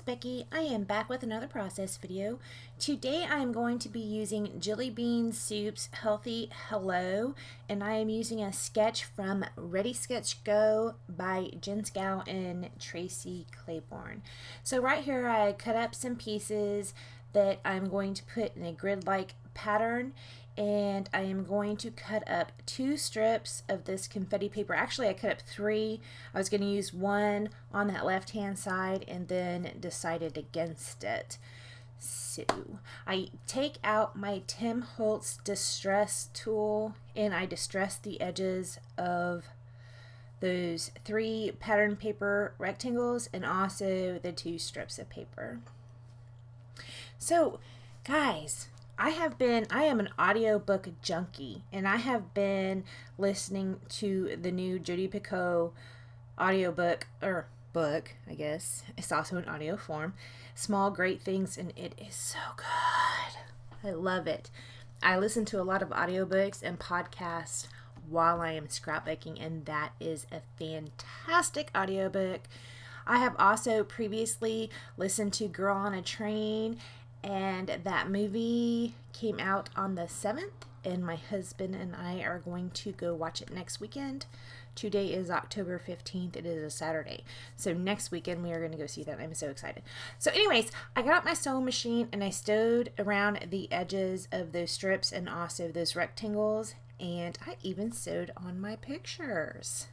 Becky. I am back with another process video. Today I am going to be using Jelly Bean Soup's Healthy Hello, and I am using a sketch from Ready Sketch Go by Jen Scow and Tracy Claiborne. So right here I cut up some pieces that I'm going to put in a grid-like pattern, and I am going to cut up 2 strips of this confetti paper. Actually, I cut up 3. I was going to use one on that left hand side and then decided against it. So I take out my Tim Holtz distress tool and I distress the edges of those 3 pattern paper rectangles and also the 2 strips of paper. So guys, I am an audiobook junkie, and I have been listening to the new Jodi Picoult audiobook, or book, I guess. It's also in audio form, Small Great Things, and it is so good. I love it. I listen to a lot of audiobooks and podcasts while I am scrapbooking, and that is a fantastic audiobook. I have also previously listened to Girl on a Train, and that movie came out on the 7th, and my husband and I are going to go watch it next weekend. Today is October 15th. It is a Saturday. So next weekend we are going to go see that. I'm so excited. So anyways, I got out my sewing machine and I sewed around the edges of those strips and also those rectangles, and I even sewed on my pictures.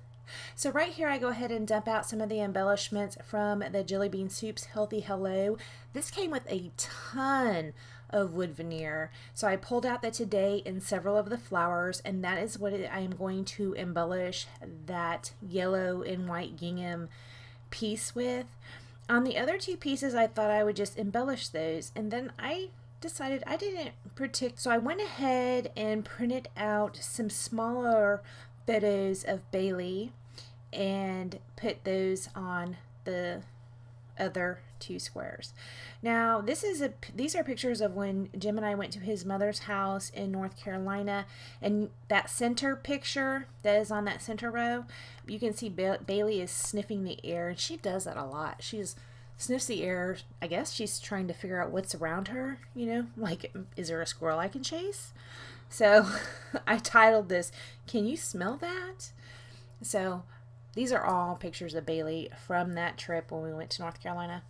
So right here I go ahead and dump out some of the embellishments from the Jelly Bean Soup's Healthy Hello. This came with a ton of wood veneer. So I pulled out the Today and several of the flowers, and that is what I am going to embellish that yellow and white gingham piece with. On the other 2 pieces I thought I would just embellish those, and then I decided I didn't so I went ahead and printed out some smaller photos of Bailey and put those on the other 2 squares. Now these are pictures of when Jim and I went to his mother's house in North Carolina, and that center picture that is on that center row, you can see Bailey is sniffing the air, and she does that a lot. She sniffs the air. I guess she's trying to figure out what's around her, you know, like, is there a squirrel I can chase? So I titled this, Can You Smell That? So these are all pictures of Bailey from that trip when we went to North Carolina.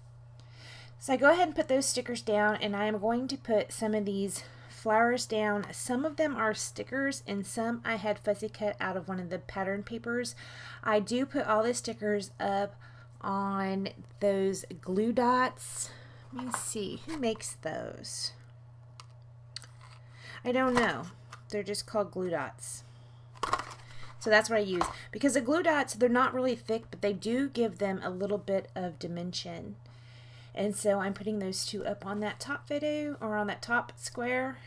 So I go ahead and put those stickers down, and I am going to put some of these flowers down. Some of them are stickers and some I had fussy cut out of one of the pattern papers. I do put all the stickers up on those glue dots. Let me see, who makes those? I don't know. They're just called glue dots. So that's what I use. Because the glue dots, they're not really thick, but they do give them a little bit of dimension. And so I'm putting those 2 up on that top photo, or on that top square.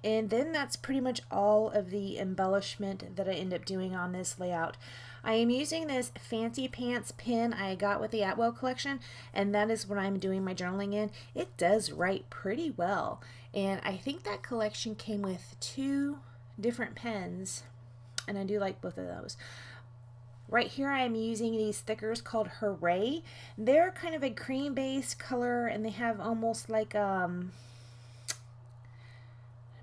And then that's pretty much all of the embellishment that I end up doing on this layout. I am using this Fancy Pants pen I got with the Atwell collection, and that is what I'm doing my journaling in. It does write pretty well, and I think that collection came with 2 different pens, and I do like both of those. Right here I am using these stickers called Hooray. They're kind of a cream based color, and they have almost like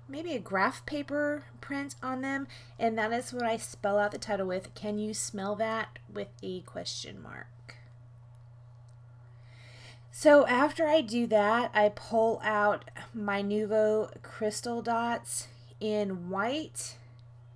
maybe a graph paper print on them, and that is what I spell out the title with, Can You Smell That? With a question mark. So after I do that, I pull out my Nuvo crystal dots in white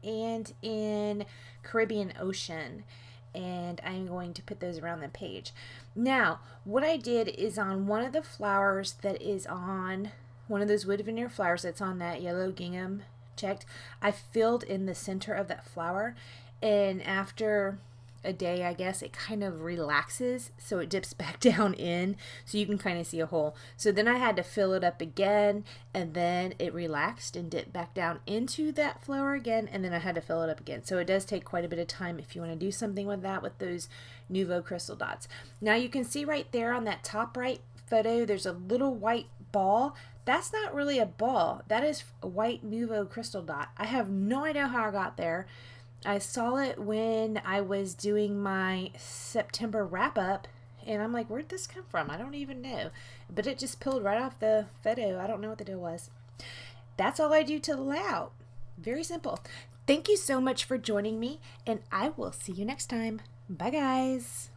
and in Caribbean Ocean, and I'm going to put those around the page. Now what I did is, on one of the flowers that is on one of those wood veneer flowers that's on that yellow gingham checked, I filled in the center of that flower, and after a day, I guess, it kind of relaxes, so it dips back down in, so you can kind of see a hole. So then I had to fill it up again, and then it relaxed and dipped back down into that flower again, and then I had to fill it up again. So it does take quite a bit of time if you want to do something with that, with those Nuvo crystal dots. Now you can see right there on that top right photo, there's a little white ball. That's not really a ball. That is a white Nuvo crystal dot. I have no idea how I got there. I saw it when I was doing my September wrap up, And I'm like, where'd this come from? I don't even know. But it just peeled right off the photo. I don't know what the deal was. That's all I do to the layout. Very simple. Thank you so much for joining me, and I will see you next time. Bye, guys.